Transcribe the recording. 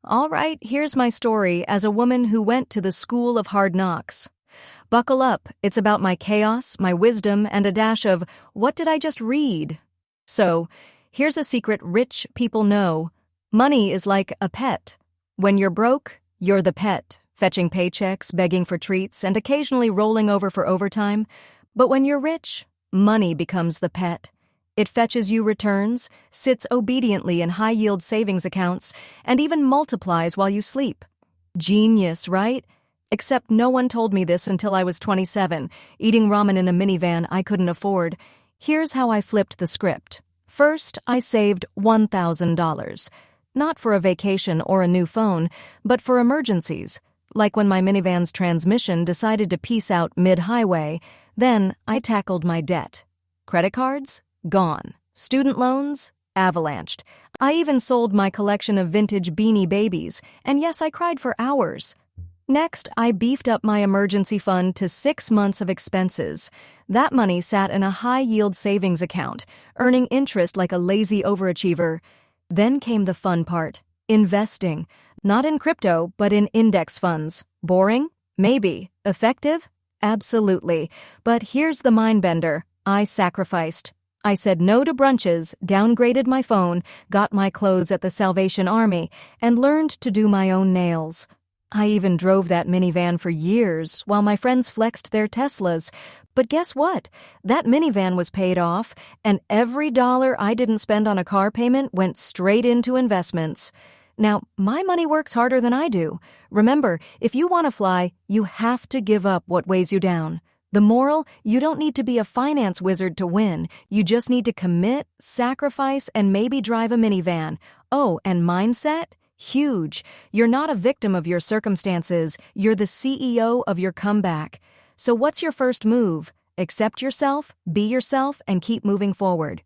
All right, here's my story as a woman who went to the school of hard knocks. Buckle up, it's about my chaos, my wisdom, and a dash of, what did I just read? So, here's a secret rich people know. Money is like a pet. When you're broke, you're the pet, fetching paychecks, begging for treats, and occasionally rolling over for overtime. But when you're rich, money becomes the pet. It fetches you returns, sits obediently in high-yield savings accounts, and even multiplies while you sleep. Genius, right? Except no one told me this until I was 27, eating ramen in a minivan I couldn't afford. Here's how I flipped the script. First, I saved $1,000. Not for a vacation or a new phone, but for emergencies. Like when my minivan's transmission decided to peace out mid-highway. Then I tackled my debt. Credit cards? Gone. Student loans? Avalanched. I even sold my collection of vintage Beanie Babies, and yes, I cried for hours. Next, I beefed up my emergency fund to 6 months of expenses. That money sat in a high-yield savings account, earning interest like a lazy overachiever. Then came the fun part, investing. Not in crypto, but in index funds. Boring? Maybe. Effective? Absolutely. But here's the mind-bender. I sacrificed. I said no to brunches, downgraded my phone, got my clothes at the Salvation Army, and learned to do my own nails. I even drove that minivan for years while my friends flexed their Teslas. But guess what? That minivan was paid off, and every dollar I didn't spend on a car payment went straight into investments. Now, my money works harder than I do. Remember, if you want to fly, you have to give up what weighs you down. The moral, you don't need to be a finance wizard to win. You just need to commit, sacrifice, and maybe drive a minivan. Oh, and mindset? Huge. You're not a victim of your circumstances. You're the CEO of your comeback. So what's your first move? Accept yourself, be yourself, and keep moving forward.